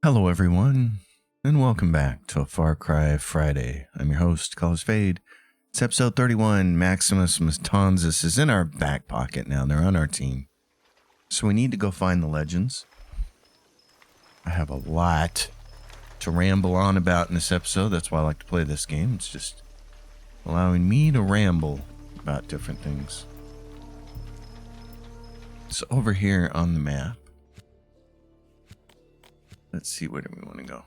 Hello, everyone, and welcome back to a Far Cry Friday. I'm your host, Colors Fade. It's episode 31. Maximus Matanzas is in our back pocket now. They're on our team. So we need to go find the legends. I have a lot to ramble on about in this episode. That's why I like to play this game. It's just allowing me to ramble about different things. So over here on the map, let's see, where do we want to go?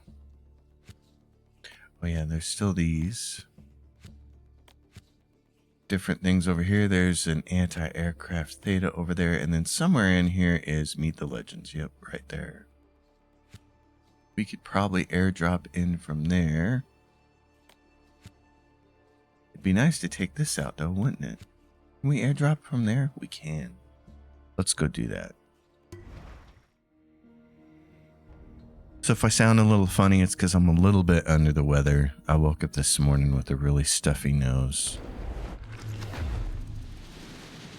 Oh yeah, there's still these different things over here. There's an anti-aircraft theta over there, and then somewhere in here is Meet the Legends. Yep, right there. We could probably airdrop in from there. It'd be nice to take this out though, wouldn't it? Can we airdrop from there? We can. Let's go do that. So if I sound a little funny, it's because I'm a little bit under the weather. I woke up this morning with a really stuffy nose.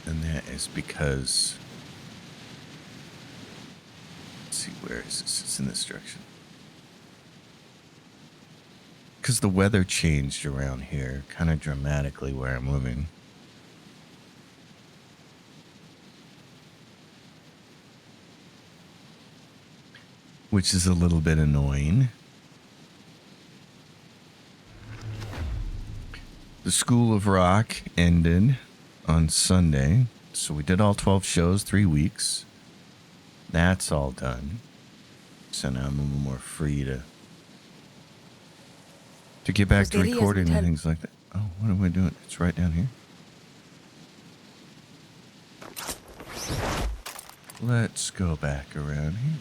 And that is because... Let's see, where is this? It's in this direction. Because the weather changed around here kind of dramatically where I'm moving. Which is a little bit annoying. The School of Rock ended on Sunday. So we did all 12 shows, 3 weeks. That's all done. So now I'm a little more free to get back to recording and things like that. Oh, what am I doing? It's right down here. Let's go back around here.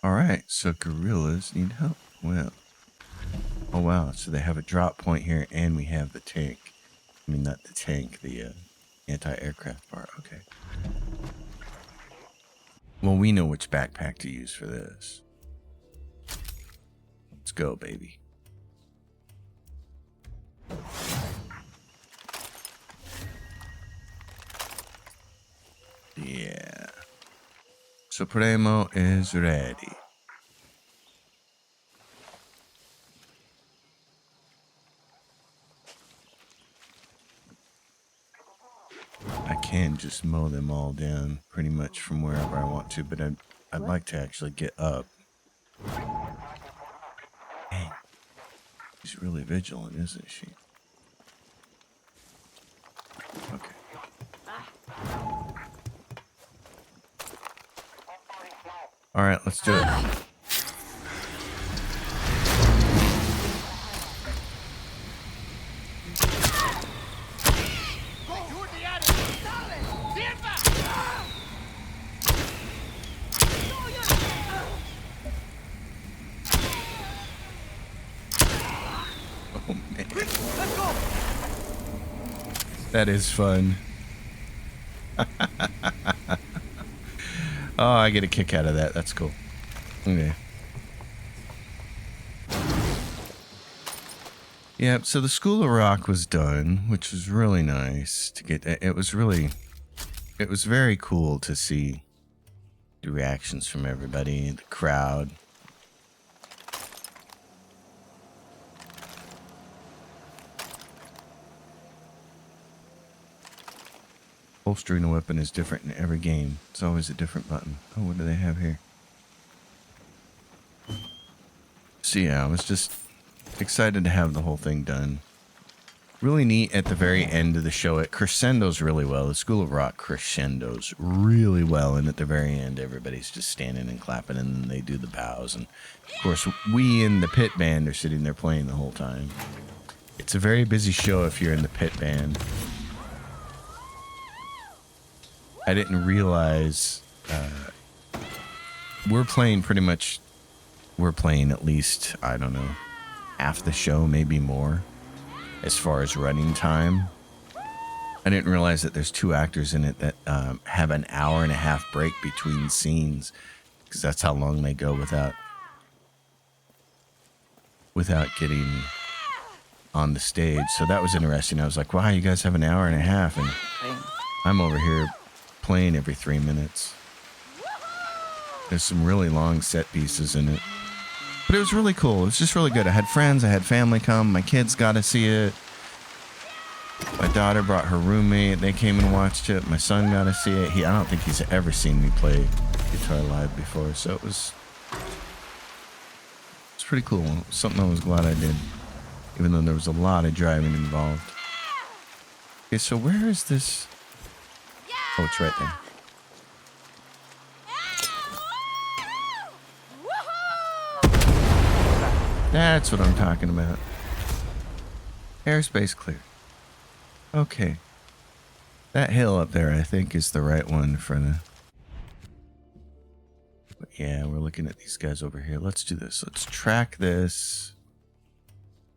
Alright, so gorillas need help. Well, oh wow, so they have a drop point here and we have the tank. I mean, not the tank, the anti-aircraft part. Okay. Well, we know which backpack to use for this. Let's go, baby. Yeah. Supremo is ready. I can just mow them all down pretty much from wherever I want to, but I'd like to actually get up. Dang. She's really vigilant, isn't she? Okay. All right, let's do it. Oh, man. That is fun. Oh, I get a kick out of that. That's cool. Okay. Yeah, so the School of Rock was done, which was really nice to get. It was very cool to see the reactions from everybody, the crowd. Holstering a weapon is different in every game. It's always a different button. Oh, what do they have here? So yeah, I was just excited to have the whole thing done. Really neat at the very end of the show. It crescendos really well. The School of Rock crescendos really well. And at the very end, everybody's just standing and clapping and then they do the bows. And of course, we in the pit band are sitting there playing the whole time. It's a very busy show if you're in the pit band. I didn't realize we're playing at least, I don't know, half the show, maybe more, as far as running time. I didn't realize that there's 2 actors in it that have an hour and a half break between scenes, because that's how long they go without getting on the stage. So that was interesting. I was like, wow, you guys have an hour and a half. And I'm over here playing every 3 minutes. There's some really long set pieces in it. But it was really cool. It was just really good. I had friends, I had family come. My kids got to see it. My daughter brought her roommate. They came and watched it. My son got to see it. I don't think he's ever seen me play guitar live before. So it's pretty cool. Something I was glad I did. Even though there was a lot of driving involved. Okay, so where is this? Oh, it's right there. That's what I'm talking about. Airspace clear. Okay. That hill up there, I think, is the right one for the... But yeah, we're looking at these guys over here. Let's do this. Let's track this.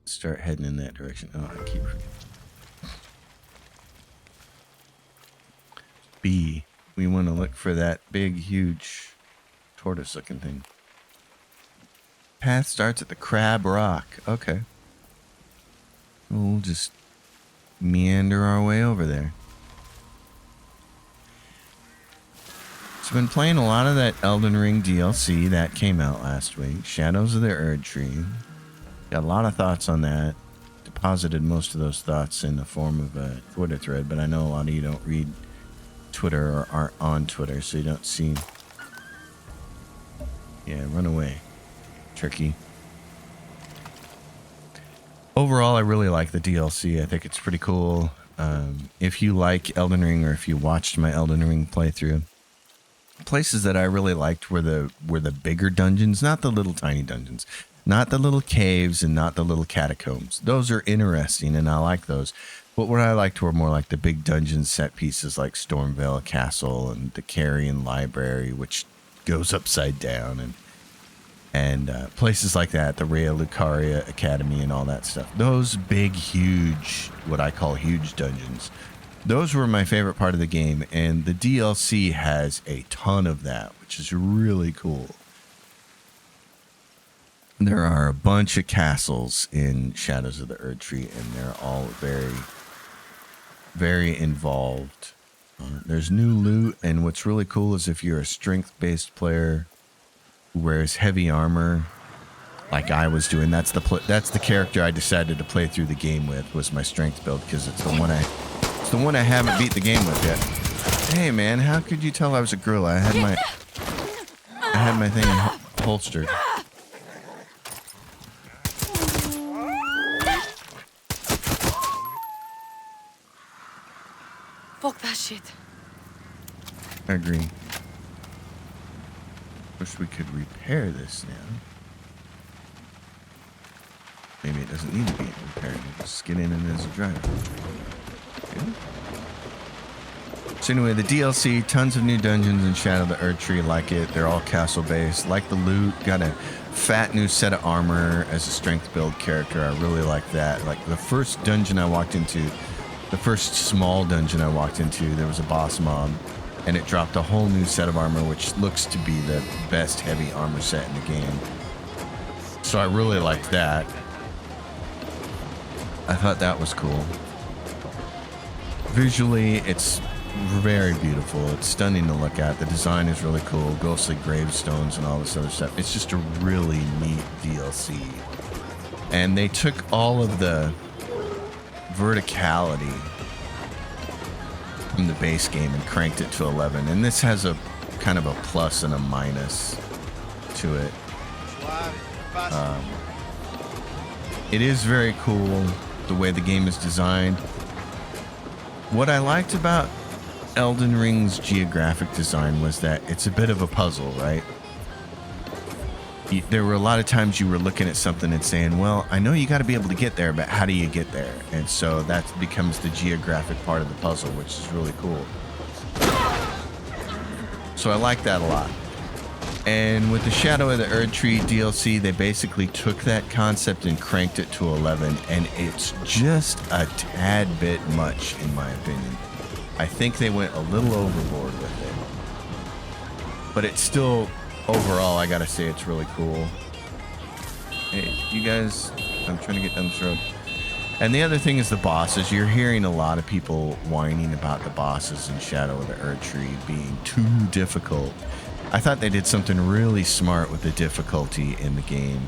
Start heading in that direction. Oh, I keep forgetting. B. We want to look for that big, huge tortoise-looking thing. Path starts at the Crab Rock. Okay. We'll just meander our way over there. So I've been playing a lot of that Elden Ring DLC that came out last week. Shadows of the Erdtree. Got a lot of thoughts on that. Deposited most of those thoughts in the form of a Twitter thread, but I know a lot of you don't read Twitter or aren't on Twitter, so you don't see. Yeah, run away. Tricky. Overall, I really like the DLC. I think it's pretty cool. If you like Elden Ring, or if you watched my Elden Ring playthrough, places that I really liked were the bigger dungeons, not the little tiny dungeons, not the little caves, and not the little catacombs. Those are interesting, and I like those. But what I liked were more like the big dungeon set pieces, like Stormvale Castle and the Carrion Library, which goes upside down, and places like that, the Raya Lucaria Academy and all that stuff. Those big, huge, what I call huge dungeons, those were my favorite part of the game, and the DLC has a ton of that, which is really cool. There are a bunch of castles in Shadows of the Erdtree, and they're all very, very involved. There's new loot, and what's really cool is if you're a strength-based player who wears heavy armor, like I was doing, that's the character I decided to play through the game with, was my strength build, because it's the one I haven't beat the game with yet. Hey man, how could you tell I was a gorilla? I had my thing holstered. Fuck that shit. I agree. Wish we could repair this now. Maybe it doesn't need to be repaired. Just get in and as a driver. Okay. So anyway, the DLC, tons of new dungeons in Shadow of the Erdtree. Like it. They're all castle based. Like the loot. Got a fat new set of armor as a strength build character. I really like that. Like the first dungeon I walked into, the first small dungeon I walked into, there was a boss mob, and it dropped a whole new set of armor, which looks to be the best heavy armor set in the game. So I really liked that. I thought that was cool. Visually, it's very beautiful. It's stunning to look at. The design is really cool. Ghostly gravestones and all this other stuff. It's just a really neat DLC. And they took all of the verticality from the base game and cranked it to 11, and this has a kind of a plus and a minus to it. It is very cool the way the game is designed. What I liked about Elden Ring's geographic design was that it's a bit of a puzzle, right? There were a lot of times you were looking at something and saying, well, I know you got to be able to get there, but how do you get there? And so that becomes the geographic part of the puzzle, which is really cool. So I like that a lot. And with the Shadow of the Erdtree DLC, they basically took that concept and cranked it to 11, and it's just a tad bit much, in my opinion. I think they went a little overboard with it. But it's still... Overall, I gotta say it's really cool. Hey, you guys, I'm trying to get down this road. And the other thing is the bosses. You're hearing a lot of people whining about the bosses in Shadow of the Erdtree being too difficult. I thought they did something really smart with the difficulty in the game,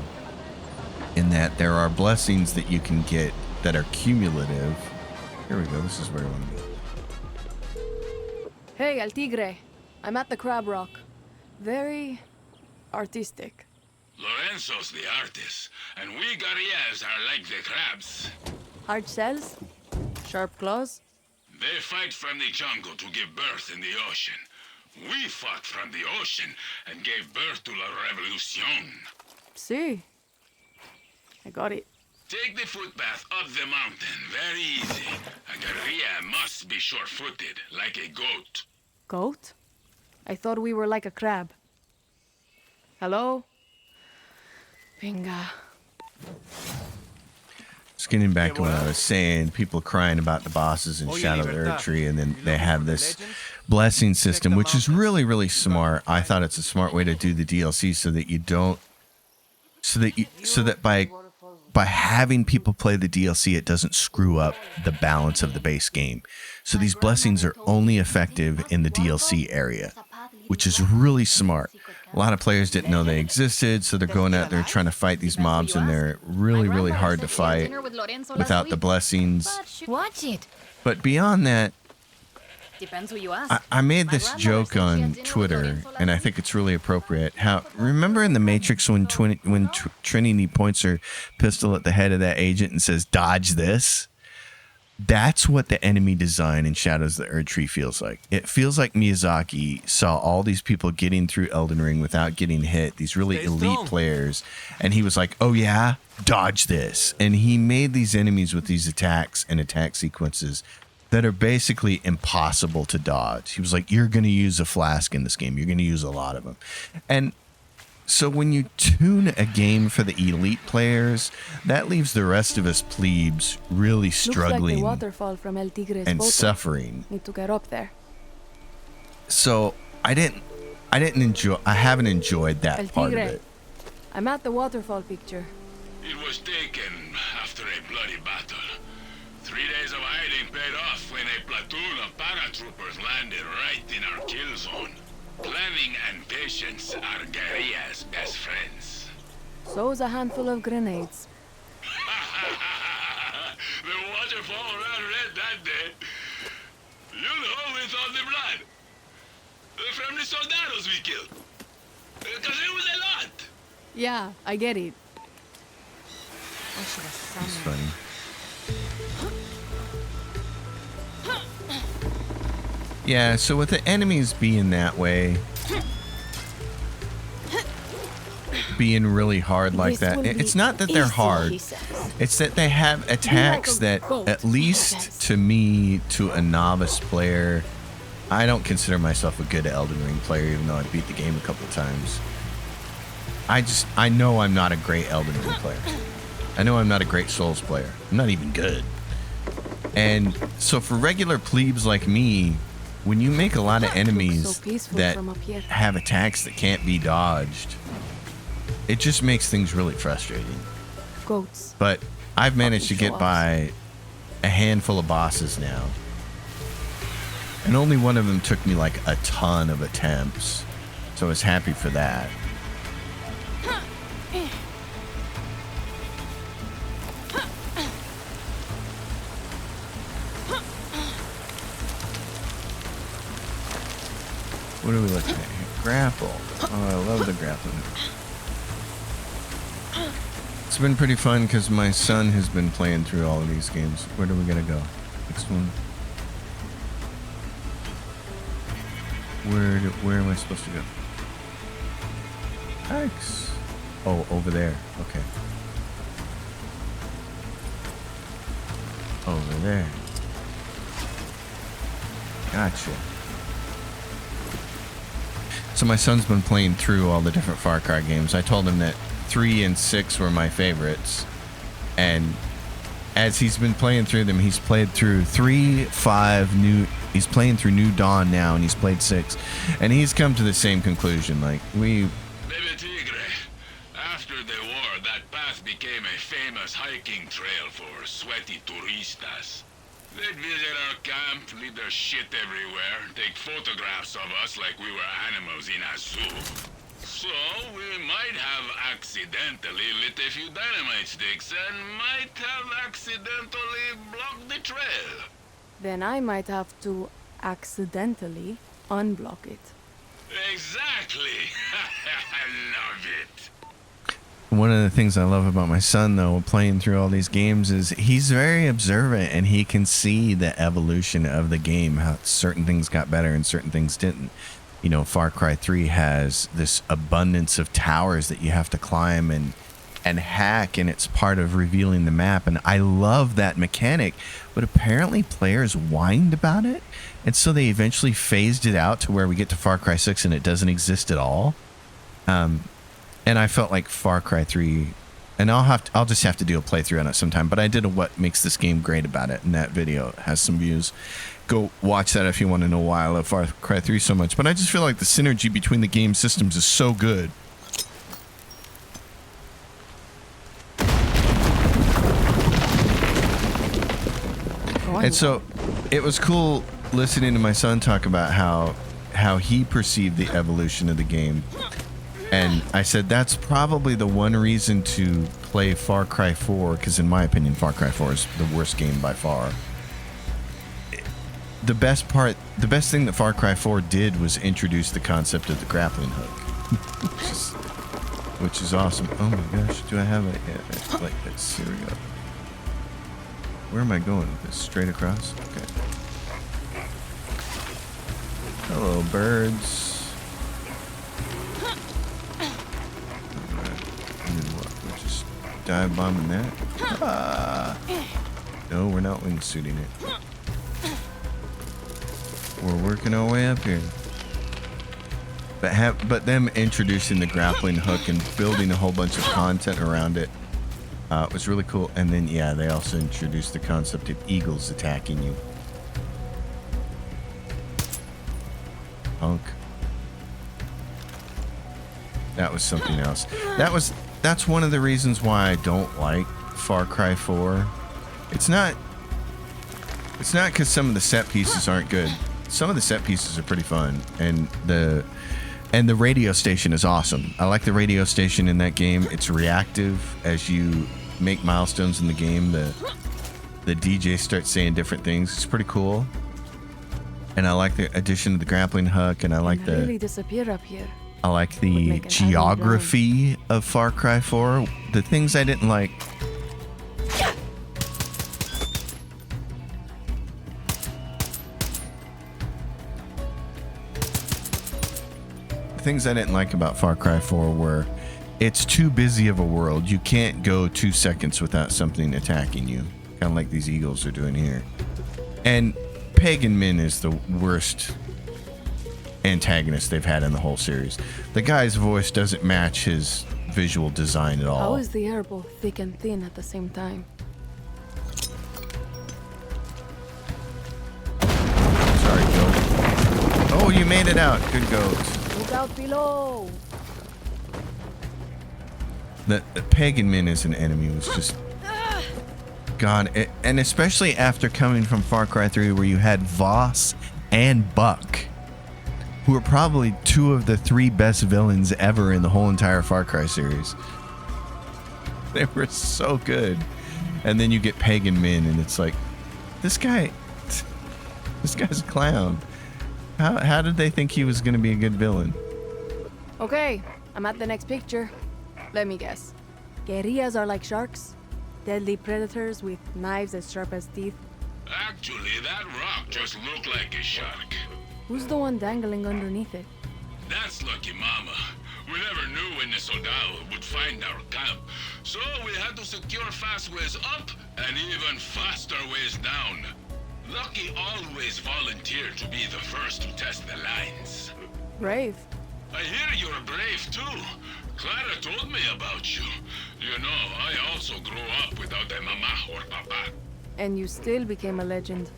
in that there are blessings that you can get that are cumulative. Here we go. This is where I want to go. Hey, El Tigre. I'm at the Crab Rock. Very artistic. Lorenzo's the artist, and we Guerrillas are like the crabs. Hard shells? Sharp claws? They fight from the jungle to give birth in the ocean. We fought from the ocean and gave birth to La Revolucion. See? I got it. Take the footpath up the mountain, very easy. A guerrilla must be sure-footed, like a goat. Goat? I thought we were like a crab. Hello? Pinga. Just getting back to what I was saying, people crying about the bosses in Shadow of the Erdtree, and then they have this blessing system, which is really, really smart. I thought it's a smart way to do the DLC so that you don't, so that by having people play the DLC, it doesn't screw up the balance of the base game. So these blessings are only effective in the DLC area, which is really smart. A lot of players didn't know they existed, so they're going out there trying to fight these mobs, and they're really, really hard to fight without the blessings. Watch it. But beyond that, Depends who you ask. I made this joke on Twitter, and I think it's really appropriate. How remember in the Matrix when Trinity points her pistol at the head of that agent and says, "Dodge this"? That's what the enemy design in Shadows of the Erdtree feels like. It feels like Miyazaki saw all these people getting through Elden Ring without getting hit, these really elite players, and he was like, "Oh yeah, dodge this." And he made these enemies with these attacks and attack sequences that are basically impossible to dodge. He was like, "You're going to use a flask in this game. You're going to use a lot of them." And so when you tune a game for the elite players, that leaves the rest of us plebes really struggling Looks like the waterfall from El Tigre's and photo. suffering. Need to get up there. So I haven't enjoyed that El part of Tigre. it. I'm at the waterfall picture. It was taken after a bloody battle. 3 days of hiding paid off when a platoon of paratroopers landed right in our kill zone. Planning and patience are guerrillas' best friends. So's a handful of grenades. The waterfall ran red that day. You know, with all the blood. From the soldados we killed. Because it was a lot. Yeah, I get it. It's funny. Yeah, so with the enemies being that way, being really hard like that, it's not that they're hard. It's that they have attacks that, at least to me, to a novice player, I don't consider myself a good Elden Ring player, even though I beat the game a couple of times. I know I'm not a great Elden Ring player. I know I'm not a great Souls player. I'm not even good. And so for regular plebes like me, when you make a lot of enemies that have attacks that can't be dodged, it just makes things really frustrating. Goats. But I've managed to get by a handful of bosses now. And only one of them took me like a ton of attempts. So I was happy for that. What are we looking at here? Grapple. Oh, I love the grappling. It's been pretty fun because my son has been playing through all of these games. Where do we gotta go? Next one. Where am I supposed to go? X. Oh, over there. Okay. Over there. Gotcha. So my son's been playing through all the different Far Cry games. I told him that 3 and 6 were my favorites. And as he's been playing through them, he's played through 3, 5, he's playing through New Dawn now, and he's played 6. And he's come to the same conclusion. Like, Baby Tigre, after the war, that path became a famous hiking trail for sweaty turistas. They'd visit our camp, leave their shit everywhere, take photographs of us like we were animals in a zoo. So, we might have accidentally lit a few dynamite sticks and might have accidentally blocked the trail. Then I might have to accidentally unblock it. Exactly! I love it! One of the things I love about my son, though, playing through all these games, is he's very observant and he can see the evolution of the game, how certain things got better and certain things didn't. You know, Far Cry 3 has this abundance of towers that you have to climb and hack, and it's part of revealing the map. And I love that mechanic, but apparently players whined about it, and so they eventually phased it out to where we get to Far Cry 6 and it doesn't exist at all. And I felt like Far Cry 3, and I'll just have to do a playthrough on it sometime, but I did a what makes this game great about it, and that video has some views. Go watch that if you want to know why I love Far Cry 3 so much. But I just feel like the synergy between the game systems is so good. And so it was cool listening to my son talk about how he perceived the evolution of the game. And I said that's probably the one reason to play Far Cry 4, because in my opinion, Far Cry 4 is the worst game by far. The best thing that Far Cry 4 did was introduce the concept of the grappling hook, which is awesome. Oh my gosh, do I have it? Yeah, like this. Here we go. Where am I going with this? Straight across? Okay. Hello, birds. And then what? We're just dive bombing that? Ah. No, we're not wingsuiting it. We're working our way up here. But them introducing the grappling hook and building a whole bunch of content around it was really cool. And then, yeah, they also introduced the concept of eagles attacking you. Punk. That was something else. That's one of the reasons why I don't like Far Cry 4. It's not because some of the set pieces aren't good. Some of the set pieces are pretty fun, and the radio station is awesome. I like the radio station in that game. It's reactive as you make milestones in the game. The DJ starts saying different things. It's pretty cool. And I like the addition of the grappling hook, and I like the really disappear up here. I like the geography of Far Cry 4. The things I didn't like. Things I didn't like about Far Cry 4 were it's too busy of a world. You can't go 2 seconds without something attacking you, kind of like these eagles are doing here. And Pagan Min is the worst antagonist they've had in the whole series. The guy's voice doesn't match his visual design at all. How is the air both thick and thin at the same time? Sorry, goat. Oh, you made it out. Good goat. Look out below! The Pagan Min as an enemy was just God, and especially after coming from Far Cry 3 where you had Voss and Buck, who are probably 2 of the 3 best villains ever in the whole entire Far Cry series. They were so good. And then you get Pagan Min and it's like, this guy's a clown. How did they think he was going to be a good villain? Okay, I'm at the next picture. Let me guess. Guerrillas are like sharks? Deadly predators with knives as sharp as teeth? Actually, that rock just looked like a shark. Who's the one dangling underneath it? That's Lucky Mama. We never knew when the Soldado would find our camp, so we had to secure fast ways up and even faster ways down. Lucky always volunteered to be the first to test the lines. Brave. I hear you're brave too. Clara told me about you. You know, I also grew up without a mama or papa. And you still became a legend.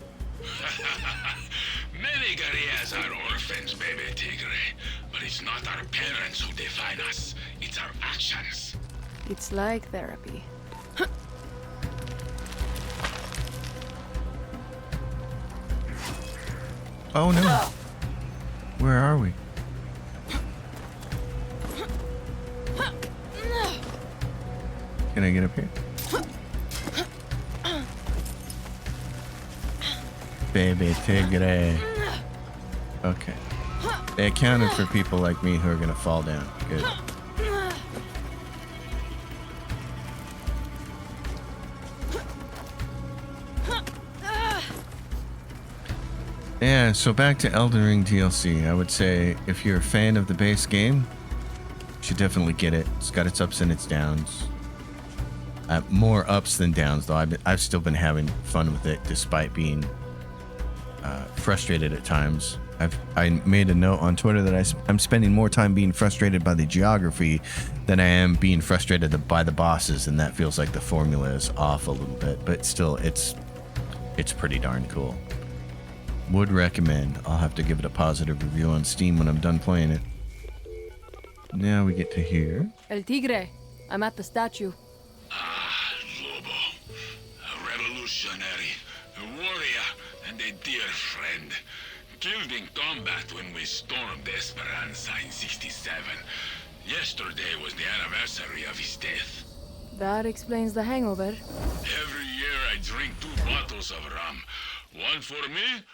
Many guerrillas are orphans, baby Tigre. But it's not our parents who define us. It's our actions. It's like therapy. Oh no. Where are we? Can I get up here? Baby tigre. Okay. They accounted for people like me who are gonna fall down. Good. Yeah, so back to Elden Ring DLC. I would say if you're a fan of the base game, you should definitely get it. It's got its ups and its downs. More ups than downs, though. I've still been having fun with it despite being frustrated at times. I made a note on Twitter that I'm spending more time being frustrated by the geography than I am being frustrated by the bosses, and that feels like the formula is off a little bit, but still, it's pretty darn cool. Would recommend. I'll have to give it a positive review on Steam when I'm done playing it. Now we get to here. El Tigre. I'm at the statue. Ah, Lobo. A revolutionary, a warrior, and a dear friend. Killed in combat when we stormed Esperanza in 67. Yesterday was the anniversary of his death. That explains the hangover. Every year I drink 2 bottles of rum. One for me.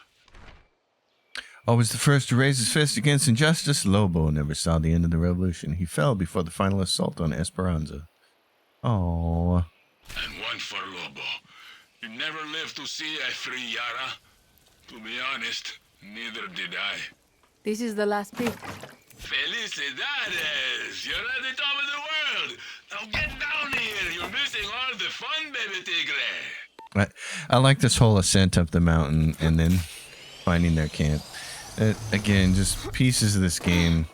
Always the first to raise his fist against injustice, Lobo never saw the end of the revolution. He fell before the final assault on Esperanza. Oh. And one for Lobo. You never lived to see a free Yara. To be honest, neither did I. This is the last pick. Felicidades! You're at the top of the world! Now get down here! You're missing all the fun, baby tigre! I like this whole ascent up the mountain and then finding their camp. Again, just pieces of this game.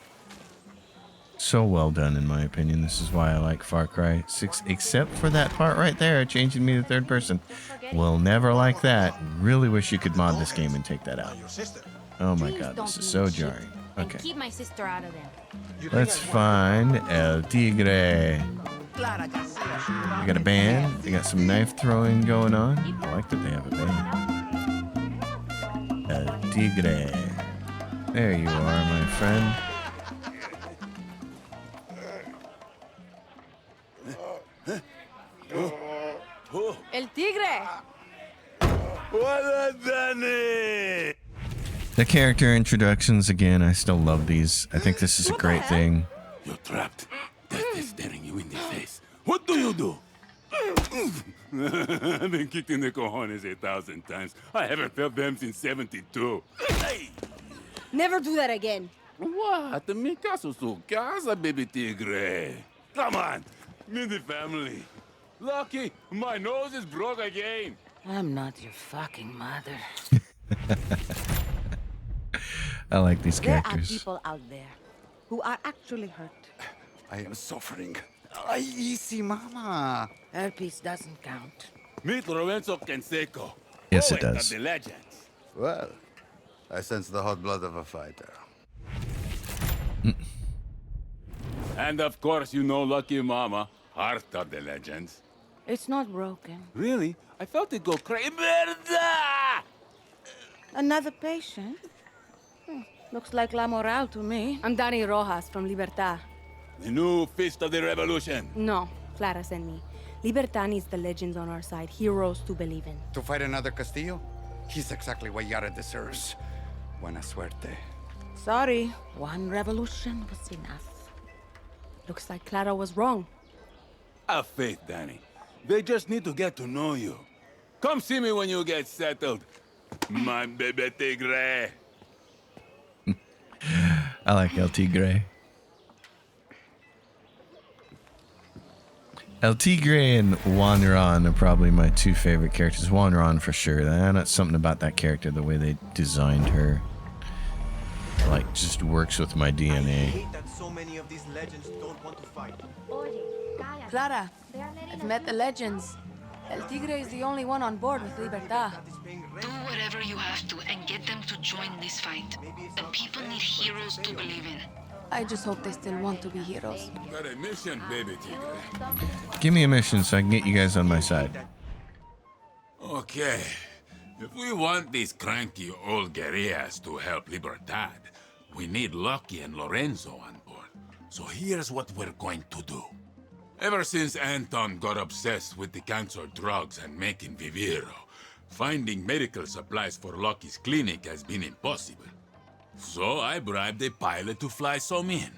So well done, in my opinion. This is why I like Far Cry 6, except for that part right there, changing me to third person. Will never like that. Really wish you could mod this game and take that out. Oh my god, this is so jarring. Okay. Keep my sister out of them. Let's find El Tigre. They got a band. They got some knife throwing going on. I like that they have a band. El Tigre. There you are, my friend. El Tigre! The character introductions, again, I still love these. I think this is a great thing. You're trapped. Death is staring you in the face. What do you do? I've been kicked in the cojones 1,000 times. I haven't felt them since 72. Hey! Never do that again. What? Mi caso su casa, baby tigre. Come on. Meet the family. Lucky, my nose is broke again. I'm not your fucking mother. I like these There are characters. people out there who are actually hurt. I am suffering. Easy, mama. Herpes doesn't count. Meet Lorenzo Canseco. Yes, it poet does. of the legends. Well, I sense the hot blood of a fighter. And of course, you know Lucky Mama, heart of the legends. It's not broken. Really? I felt it go crazy. Merda! Another patient? Looks like La Moral to me. I'm Dani Rojas from Libertad. The new fist of the revolution. No, Clara sent me. Libertad needs the legends on our side, heroes to believe in. To fight another Castillo? He's exactly what Yara deserves. Buena suerte. Sorry, one revolution was enough. Looks like Clara was wrong. Have faith, Danny. They just need to get to know you. Come see me when you get settled. My baby tigre. I like El Tigre. El Tigre and Wanran are probably my 2 favorite characters. Wanran for sure. That's something about that character, the way they designed her. Like, just works with my DNA. hate that so many of these legends don't want to fight. Clara, I've met the legends. El Tigre is the only one on board with Libertad. Do whatever you have to and get them to join this fight. The people need heroes to believe in. I just hope they still want to be heroes. Got a mission, baby tigre. Give me a mission so I can get you guys on my side. Okay. If we want these cranky old guerrillas to help Libertad, we need Lucky and Lorenzo on board. So here's what we're going to do. Ever since Anton got obsessed with the cancer drugs and making Viviro, finding medical supplies for Lucky's clinic has been impossible. So I bribed a pilot to fly some in.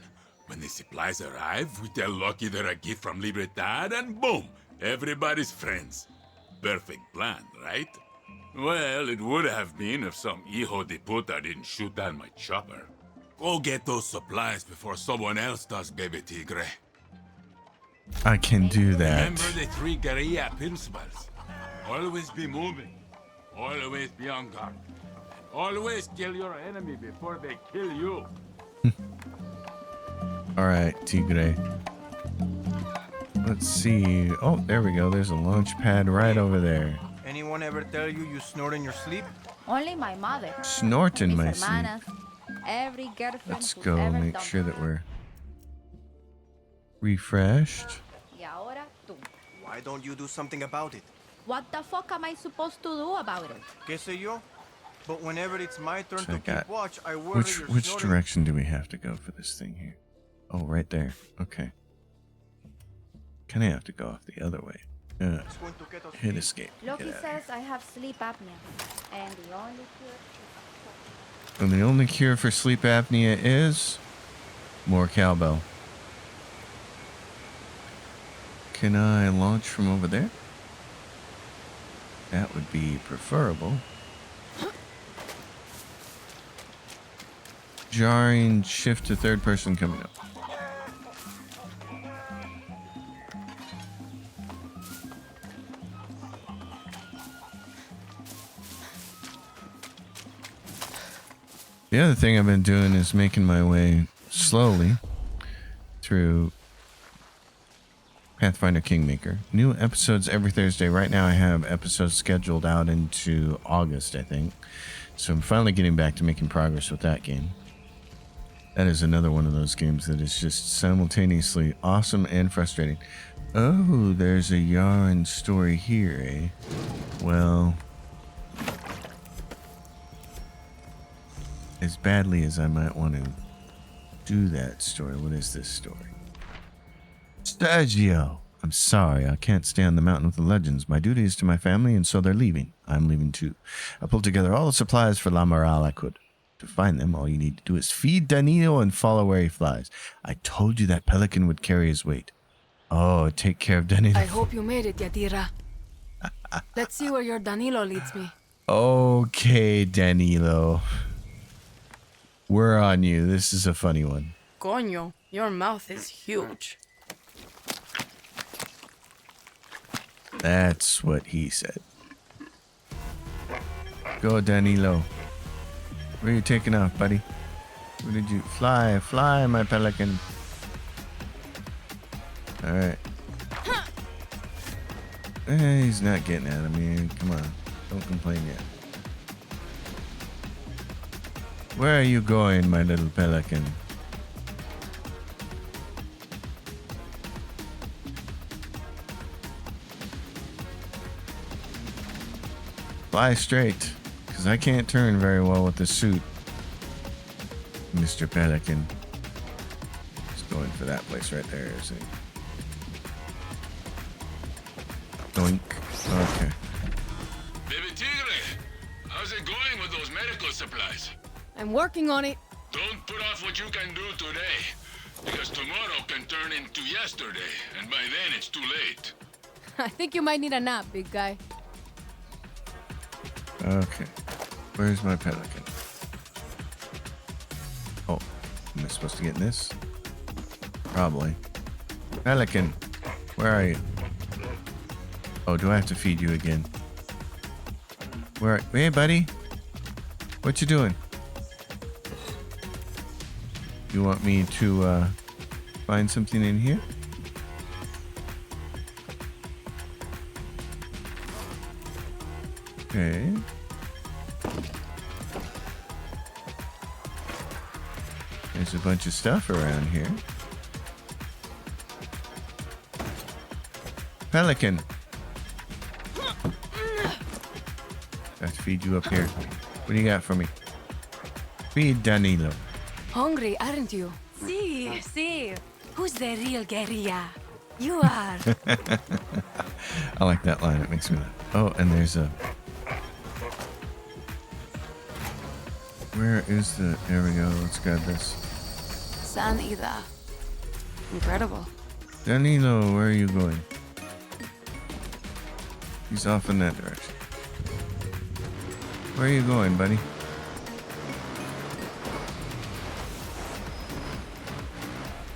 When the supplies arrive, we tell Lucky they're a gift from Libertad, and boom, everybody's friends. Perfect plan, right? Well, it would have been if some hijo de puta didn't shoot down my chopper. Go get those supplies before someone else does, baby tigre. I can do that. Remember the 3 guerrilla principles. Always be moving. Always be on guard. Always kill your enemy before they kill you. All right, Tigre. Let's see. Oh, there we go. There's a launch pad right over there. Anyone ever tell you snort in your sleep? Only my mother. Snort in Mis my sleep. hermanas. Every girlfriend Let's who's go ever make done sure that we're refreshed. Y ahora tú. Why don't you do something about it? What the fuck am I supposed to do about it? ¿Qué sé yo? But whenever it's my turn So to I keep got- watch, I worry you're Which snorting. direction do we have to go for this thing here? Oh, right there. Okay. Kind of have to go off the other way. It's going to get us Hit killed. escape. Get Loki out of here. says I have sleep apnea. And the only cure And the only cure for sleep apnea is more cowbell. Can I launch from over there? That would be preferable. Jarring shift to third person coming up. The other thing I've been doing is making my way slowly through Pathfinder Kingmaker. New episodes every Thursday. Right now I have episodes scheduled out into August, I think. So I'm finally getting back to making progress with that game. That is another one of those games that is just simultaneously awesome and frustrating. Oh, there's a yarn story here, eh? Well, as badly as I might want to do that story, what is this story? Sergio, I'm sorry, I can't stay on the mountain with the legends. My duty is to my family, and so they're leaving. I'm leaving too. I pulled together all the supplies for La Moral I could. To find them, all you need to do is feed Danilo and follow where he flies. I told you that pelican would carry his weight. Oh, take care of Danilo. I hope you made it, Yadira. Let's see where your Danilo leads me. Okay, Danilo. We're on you. This is a funny one. Coño, your mouth is huge. That's what he said. Go, Danilo. Where are you taking off, buddy? Where did you fly? Fly, my pelican. All right. He's not getting at me. Come on. Don't complain yet. Where are you going, my little pelican? Fly straight, because I can't turn very well with the suit, Mr. Pelican. He's going for that place right there, isn't he? Doink. Okay. Baby tigre, how's it going with those medical supplies? I'm working on it. Don't put off what you can do today, because tomorrow can turn into yesterday, and by then it's too late. I think you might need a nap, big guy. Okay. Where's my pelican? Oh, am I supposed to get in this? Probably. Pelican, where are you? Oh, do I have to feed you again? Hey, buddy. What you doing? You want me to find something in here? Okay. There's a bunch of stuff around here. Pelican. Got to feed you up here. What do you got for me? Feed Danilo. Hungry, aren't you? See. Who's the real guerrilla? You are. I like that line. It makes me laugh. Oh, and there's a... Where is the... There we go. Let's grab this. San Ida. Incredible. Danilo, where are you going? He's off in that direction. Where are you going, buddy?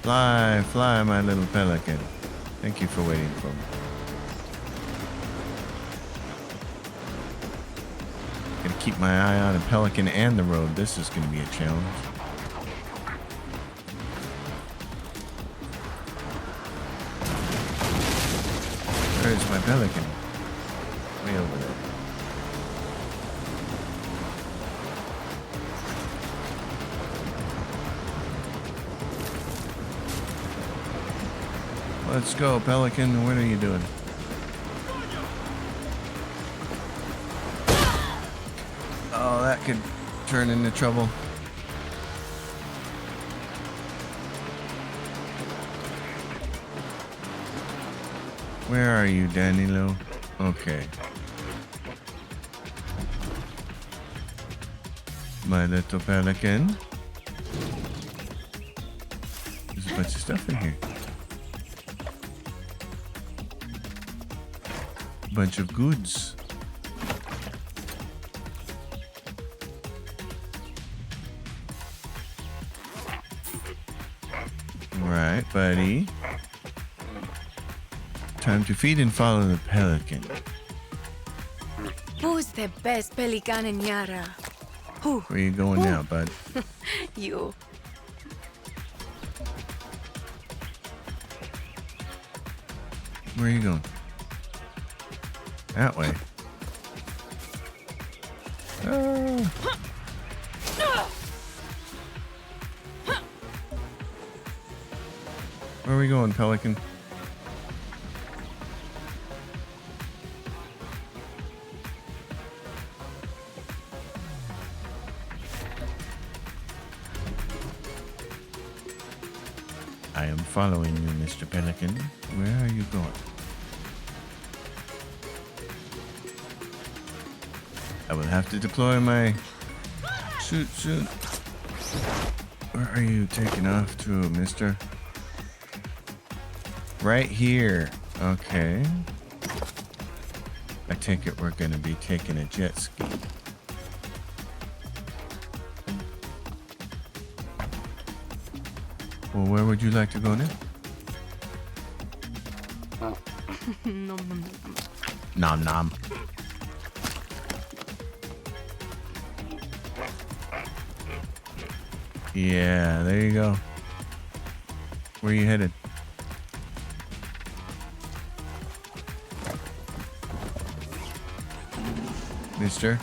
Fly, fly, my little pelican. Thank you for waiting for me. Gotta keep my eye on a pelican and the road. This is gonna be a challenge. Where's my pelican? Way over there. Let's go, pelican. What are you doing? Oh, that could turn into trouble. Where are you, Danilo? Okay. My little pelican. There's a bunch of stuff in here. Bunch of goods. Right, buddy. Time to feed and follow the pelican. Who's the best pelican in Yara? Who? Where you going now, bud? You. Where are you going? That way. Ah. Where are we going, pelican? I am following you, Mr. Pelican. Where are you going? I will have to deploy my suit soon. Where are you taking off to, mister? Right here. Okay. I take it we're going to be taking a jet ski. Well, where would you like to go now? Nom nom. Yeah, there you go. Where are you headed? Mister?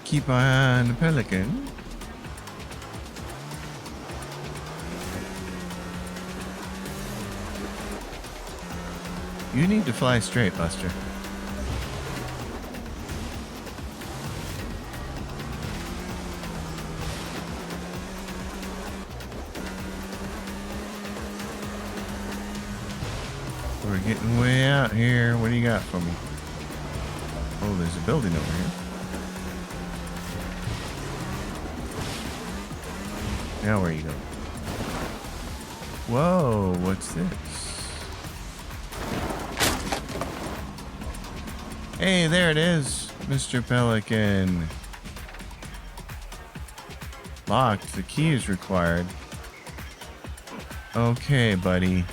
Keep an eye on the pelican. You need to fly straight, Buster. We're getting way out here. What do you got for me? Oh, there's a building over here. Now where are you going? Whoa, what's this? Hey, there it is, Mr. Pelican. Locked. The key is required. Okay, buddy.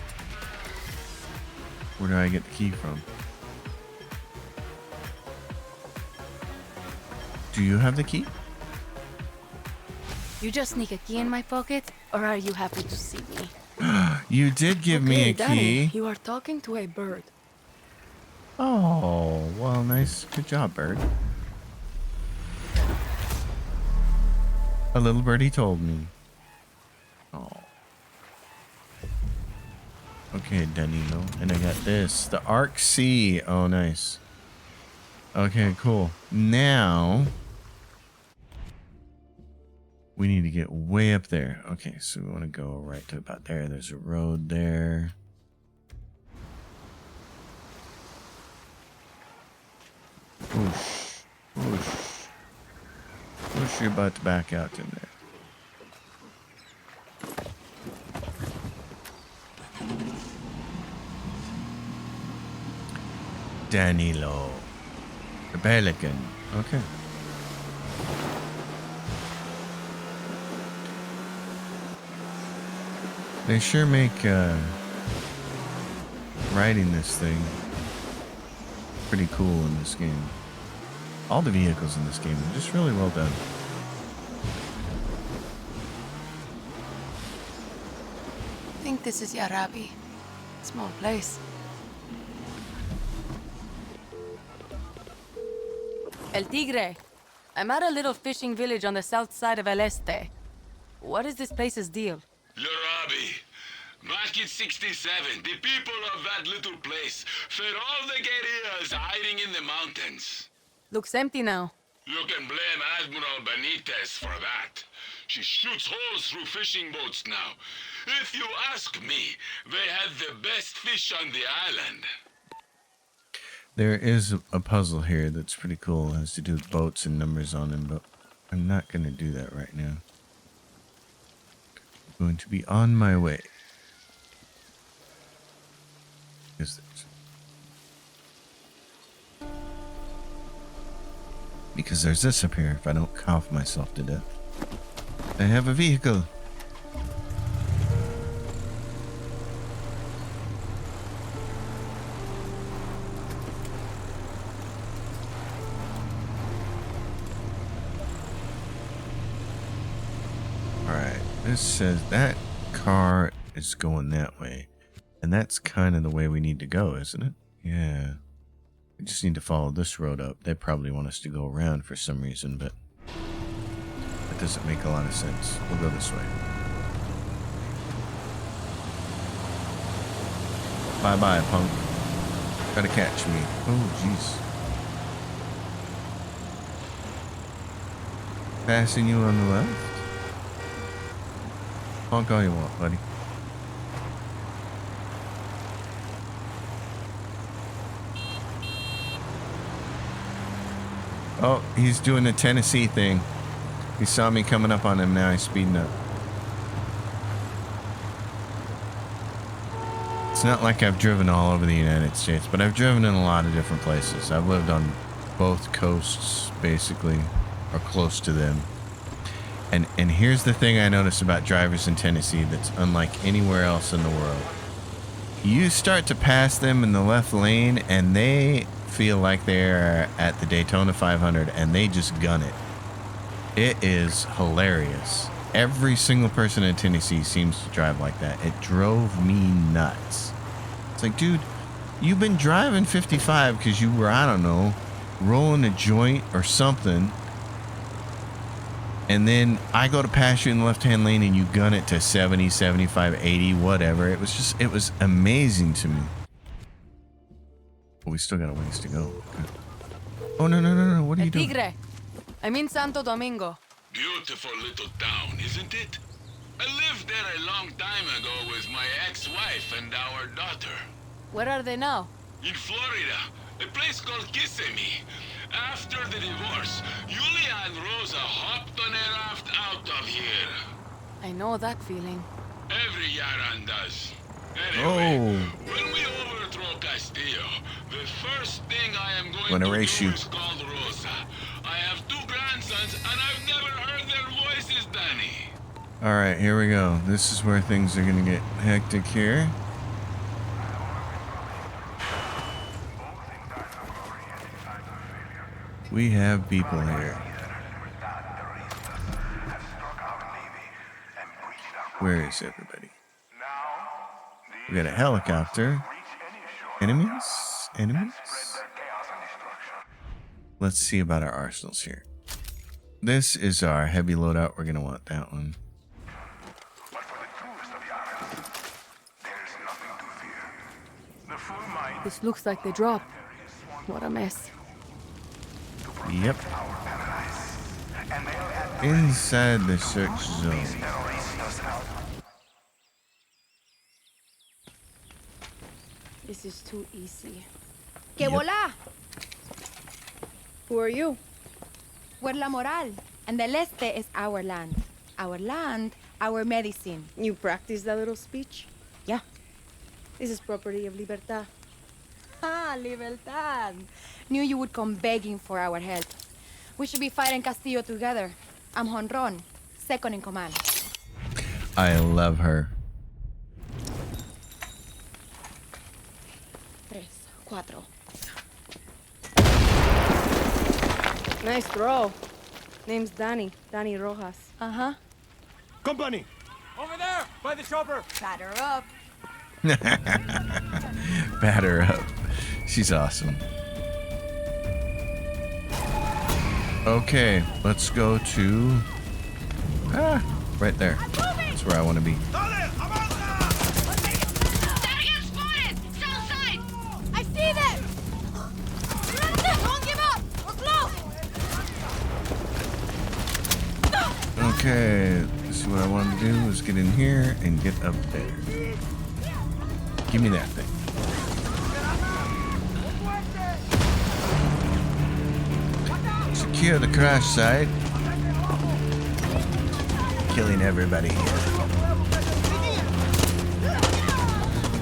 Where do I get the key from? Do you have the key? You just sneak a key in my pocket, or are you happy to see me? You did give me a Danny, key. you are talking to a bird. Oh, well, nice. Good job, bird. A little birdie told me. Oh. Okay, Danilo. And I got this. The Arc C. Oh, nice. Okay, cool. Now we need to get way up there. Okay, so we want to go right to about there. There's a road there. Whoosh. Whoosh. Whoosh, you're about to back out in there. Danilo. The Pelican. Okay. They sure make riding this thing pretty cool in this game. All the vehicles in this game are just really well done. I think this is Yarabi. Small place. El Tigre. I'm at a little fishing village on the south side of El Este. What is this place's deal? Yarabi, back in 67, the people of that little place fed all the guerrillas hiding in the mountains. Looks empty now. You can blame Admiral Benitez for that. She shoots holes through fishing boats now. If you ask me, they had the best fish on the island. There is a puzzle here that's pretty cool. It has to do with boats and numbers on them, but I'm not going to do that right now. I'm going to be on my way. Is this? Because there's this up here if I don't cough myself to death. I have a vehicle. Alright, this says that car is going that way. And that's kind of the way we need to go, isn't it? Yeah. We just need to follow this road up. They probably want us to go around for some reason, but that doesn't make a lot of sense. We'll go this way. Bye-bye, punk. Gotta catch me. Oh, jeez. Passing you on the left? Honk all you want, buddy. Oh, he's doing the Tennessee thing. He saw me coming up on him, now he's speeding up. It's not like I've driven all over the United States, but I've driven in a lot of different places. I've lived on both coasts, basically, or close to them. And here's the thing I notice about drivers in Tennessee that's unlike anywhere else in the world. You start to pass them in the left lane, and they feel like they're at the Daytona 500 and they just gun it. It is hilarious. Every single person in Tennessee seems to drive like that. It drove me nuts. It's like, dude, you've been driving 55 because you were, I don't know, rolling a joint or something, and then I go to pass you in the left-hand lane and you gun it to 70, 75, 80, whatever. It was amazing to me. We still got a ways to go. Okay. Oh, no. What are you doing? Tigre. I'm in Santo Domingo. Beautiful little town, isn't it? I lived there a long time ago with my ex-wife and our daughter. Where are they now? In Florida, a place called Kissimmee. After the divorce, Julia and Rosa hopped on a raft out of here. I know that feeling. Every Yaran does. Anyway, Oh. when we overthrow Castillo, the first thing I am going Wanna to race do you. is call Rosa. I have 2 grandsons, and I've never heard their voices, Danny. All right, here we go. This is where things are going to get hectic here. We have people here. Where is everybody? We got a helicopter. Enemies? Enemies? let's see about our arsenals here. This is our heavy loadout. We're going to want that one. But for the crewest of Yara, there's nothing to fear. The full mind This looks like the drop. What a mess. Yep. Inside the search zone. This is too easy. Que volá! Who are you? We're La Moral, and the Leste is our land. Our land, our medicine. You practice that little speech? Yeah. This is property of Libertad. Ah, Libertad. Knew you would come begging for our help. We should be fighting Castillo together. I'm Honron, second in command. I love her. 3, 4. Nice throw. Name's Danny. Danny Rojas. Uh-huh. Company! Over there! By the chopper! Batter up. Batter up. She's awesome. Okay, let's go to... right there. That's where I want to be. Target spotted! South side! I see them! Don't give up! We're close! Okay, so what I want to do is get in here and get up there. Give me that thing. Secure the crash site. Killing everybody here.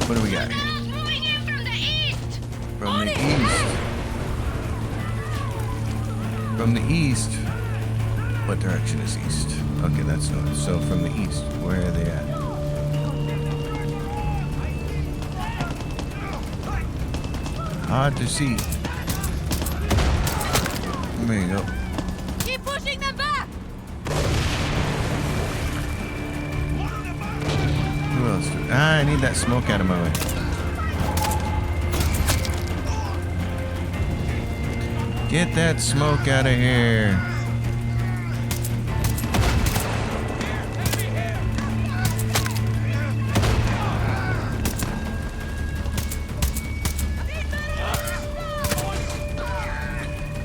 What do we got here? Barrels moving in from the east! From the east. From the east. What direction is east? Okay, that's north. So from the east, where are they at? Hard to see. There you go. Keep pushing them back! Who else? I need that smoke out of my way. Get that smoke out of here.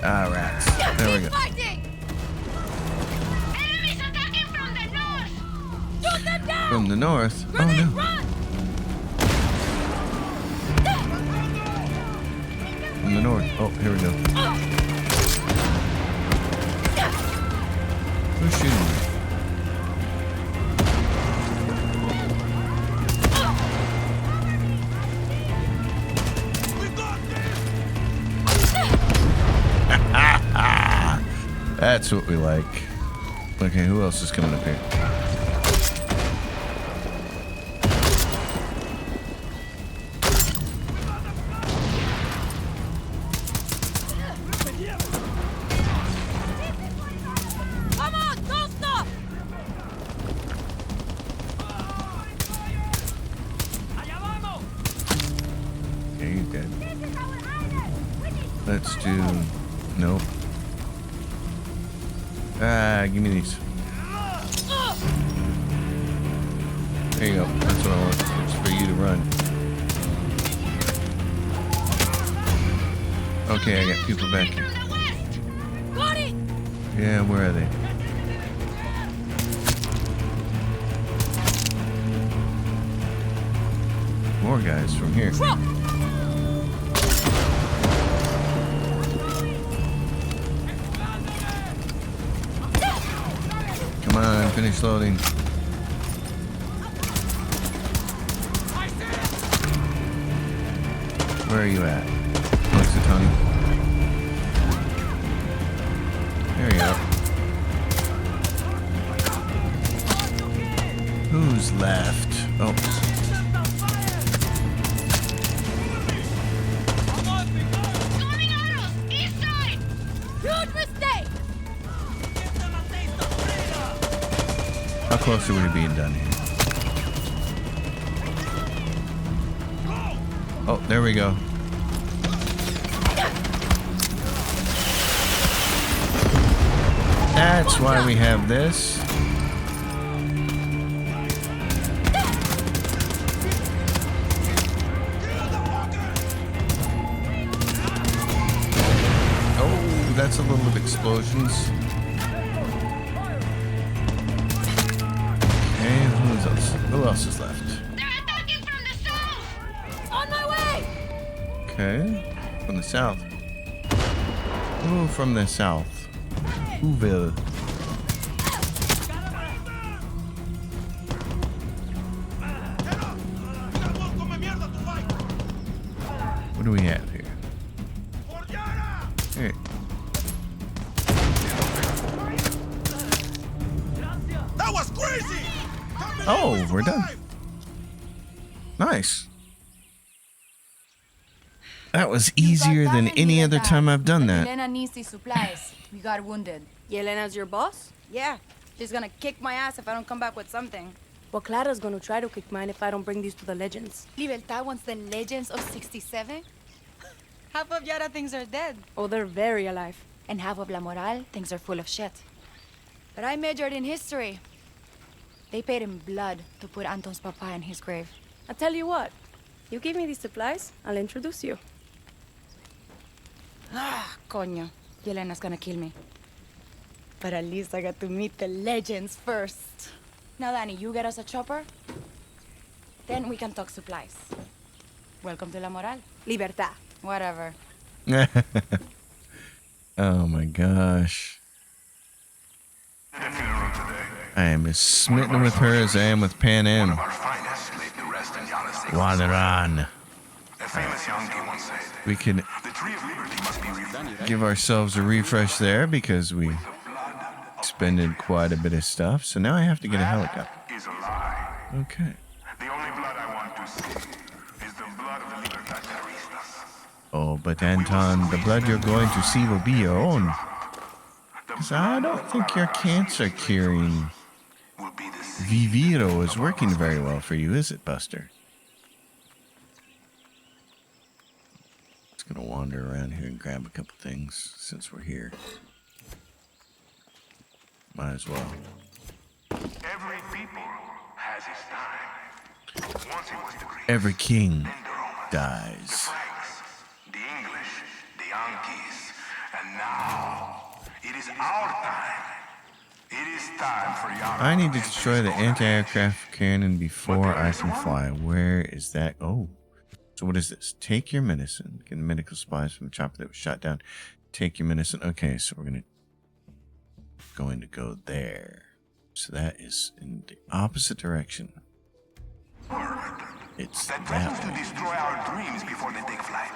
Ah, rats. There we go. Fighting! Enemies attacking from the north! Shoot them down! From the north? Oh Grenade, no. run! From the north. Oh, here we go. Who's shooting me? That's what we like. Okay, who else is coming up here? Come on, don't stop! Okay, you're dead. Let's do... Nope. Ah, give me these. There you go. That's what I want. It's for you to run. Okay, I got people back here. From the west! Got it! Yeah, where are they? More guys from here. Truck! Come on, finish loading. Where are you at? Tony. There you go. Who's left? Oh. Coming arrows! East side! Huge mistake! How close are we to being done here? Oh, there we go. That's why we have this. Oh, that's a little of explosions. Okay, who else is left? They're attacking from the south! On my way! Okay, from the south. Oh, from the south. Whoville. What do we have here? Hey. That was crazy! Oh, we're done. Nice. That was easier than any other time I've done that. Elena needs these supplies. We got wounded. Yelena's your boss? Yeah, she's gonna kick my ass if I don't come back with something. Well, Clara's gonna try to kick mine if I don't bring these to the legends. Libertad wants the legends of 67? Half of Yara thinks they're dead. Oh, they're very alive. And half of La Moral thinks they're full of shit. But I majored in history. They paid in blood to put Anton's papa in his grave. I tell you what, you give me these supplies, I'll introduce you. Ah, coño. Yelena's gonna kill me. But at least I got to meet the legends first. Now, Danny, you get us a chopper. Then we can talk supplies. Welcome to La Moral. Libertad. Whatever. Oh my gosh. I am as smitten with her as I am with Pan Am. Wadaran. We can give ourselves a refresh there because we expended quite a bit of stuff. So now I have to get a helicopter. Okay. Oh, but Anton, the blood you're going to see will be your own. Because I don't think your cancer curing Viviro is working very well for you, is it, Buster? Just gonna wander around here and grab a couple things since we're here. Might as well. Every people has his time. Once it was the Greeks, Every king then the Romans, dies. the Franks, the English, the Yankees, and now it is our time. It is time for Yara. I need to destroy the anti-aircraft cannon before I can fly. Where is that? Oh. So what is this? Take your medicine. Get medical supplies from the chopper that was shot down. Take your medicine. Okay, so we're going to go there. So that is in the opposite direction. It's that To way. destroy our dreams before they take flight.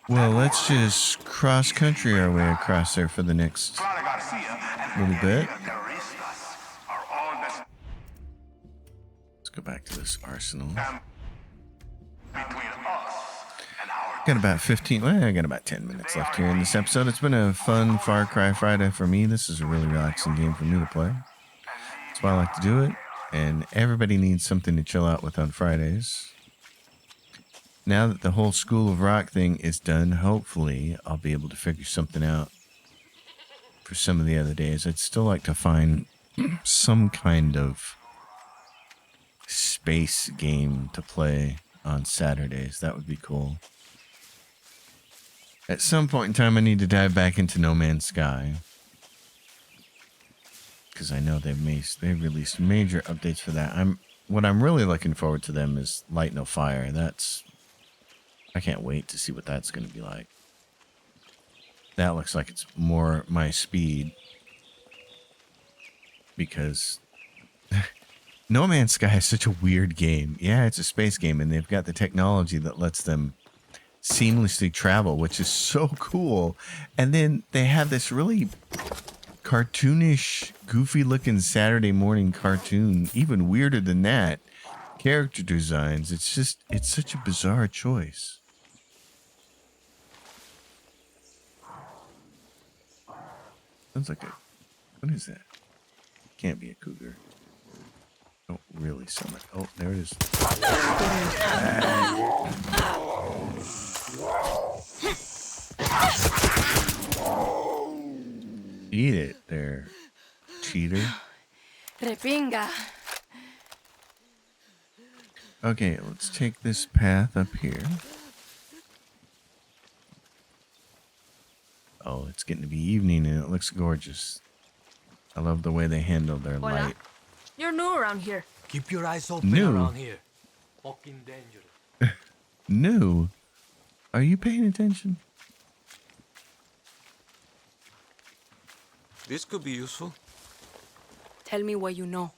Well, let's just cross-country our way across there for the next Clara Garcia and little bit. Terroristas are all best Let's go back to this arsenal. between us and our Got about 15, well, I got about 10 minutes left here in this episode. It's been a fun Far Cry Friday for me. This is a really relaxing game for me to play. That's why I like to do it. And everybody needs something to chill out with on Fridays. Now that the whole School of Rock thing is done, hopefully I'll be able to figure something out for some of the other days. I'd still like to find some kind of space game to play on Saturdays. That would be cool. At some point in time, I need to dive back into No Man's Sky. Because I know they've released major updates for that. What I'm really looking forward to them is Light No Fire. I can't wait to see what that's going to be like. That looks like it's more my speed. Because No Man's Sky is such a weird game. Yeah, it's a space game, and they've got the technology that lets them seamlessly travel, which is so cool. And then they have this really cartoonish, goofy-looking Saturday morning cartoon, even weirder than that. Character designs. It's such a bizarre choice. Sounds like what is that? Can't be a cougar. Don't really summon. Oh, there it is. Eat it there. pinga. Okay, let's take this path up here. Oh, it's getting to be evening and it looks gorgeous. I love the way they handle their Hola. light. You're new around here. Keep your eyes open New. around here. Fucking dangerous. New? Are you paying attention? This could be useful. Tell me what you know.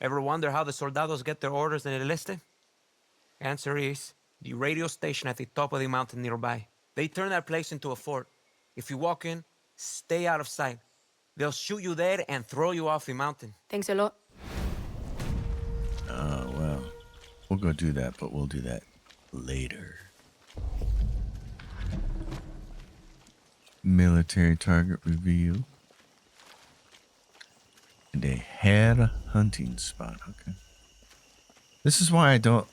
Ever wonder how the soldados get their orders in El Este? Answer is the radio station at the top of the mountain nearby. They turn that place into a fort. If you walk in, stay out of sight. They'll shoot you there and throw you off the mountain. Thanks a lot. Oh, well. We'll go do that, but we'll do that later. Military target reveal. And a hare hunting spot. Okay. This is why I don't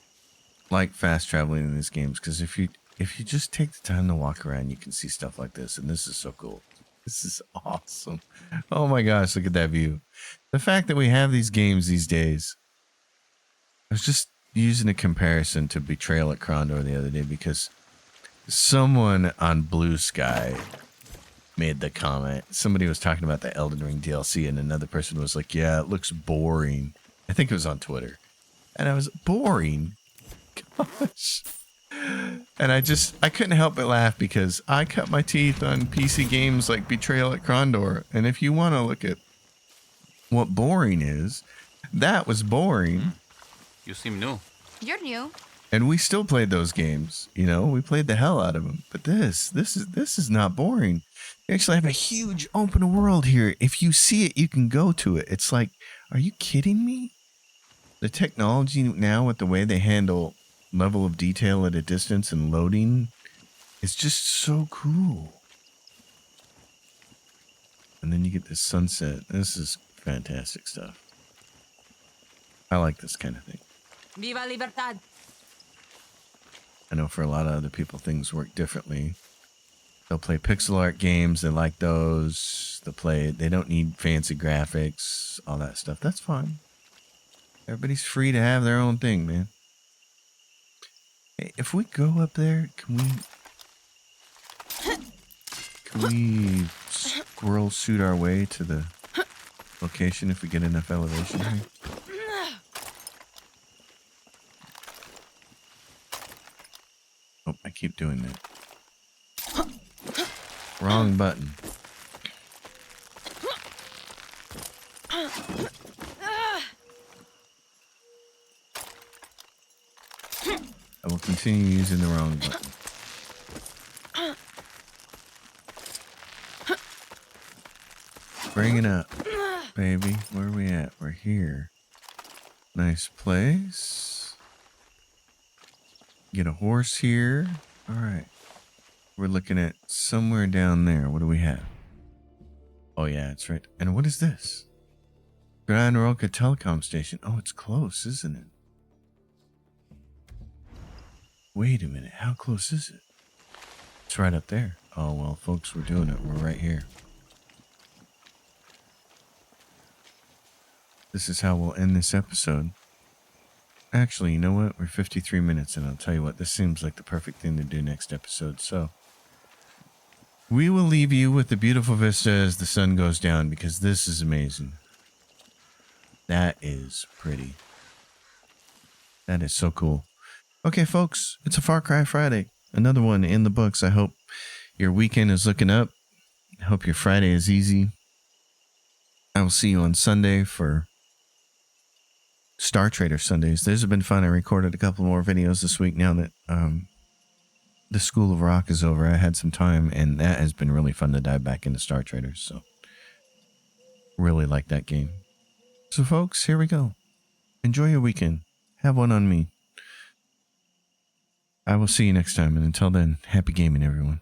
like fast traveling in these games, because if you just take the time to walk around, you can see stuff like this, and this is so cool. This is awesome. Oh my gosh, look at that view. The fact that we have these games these days. I was just using a comparison to Betrayal at Krondor the other day because someone on Blue Sky made the comment. Somebody was talking about the Elden Ring DLC and another person was like, yeah, it looks boring. I think it was on Twitter. And I was, boring? Gosh. And I couldn't help but laugh because I cut my teeth on PC games like Betrayal at Krondor. And if you want to look at what boring is, that was boring. You seem new. You're new. And we still played those games, you know, we played the hell out of them. But this is not boring. You actually have a huge open world here. If you see it, you can go to it. It's like, are you kidding me? The technology now with the way they handle level of detail at a distance and loading is just so cool. And then you get this sunset. This is fantastic stuff. I like this kind of thing. Viva Libertad! I know for a lot of other people, things work differently. They'll play pixel art games. They like those. They don't need fancy graphics, all that stuff. That's fine. Everybody's free to have their own thing, man. Hey, if we go up there, can we squirrel suit our way to the location if we get enough elevation here? Oh, I keep doing that. Wrong button. I will continue using the wrong button. Bring it up, baby. Where are we at? We're here. Nice place. Get a horse here. All right. We're looking at somewhere down there. What do we have? Oh, yeah, it's right. And what is this? Gran Roca Telecom Station. Oh, it's close, isn't it? Wait a minute. How close is it? It's right up there. Oh, well, folks, we're doing it. We're right here. This is how we'll end this episode. Actually, you know what? We're 53 minutes, and I'll tell you what, this seems like the perfect thing to do next episode. So, we will leave you with the beautiful vista as the sun goes down, because this is amazing. That is pretty. That is so cool. Okay, folks, it's a Far Cry Friday. Another one in the books. I hope your weekend is looking up. I hope your Friday is easy. I will see you on Sunday for Star Trader Sundays. Those have been fun. I recorded a couple more videos this week now that the School of Rock is over. I had some time, and that has been really fun to dive back into Star Traders. So, really like that game. So, folks, here we go. Enjoy your weekend. Have one on me. I will see you next time, and until then, happy gaming, everyone.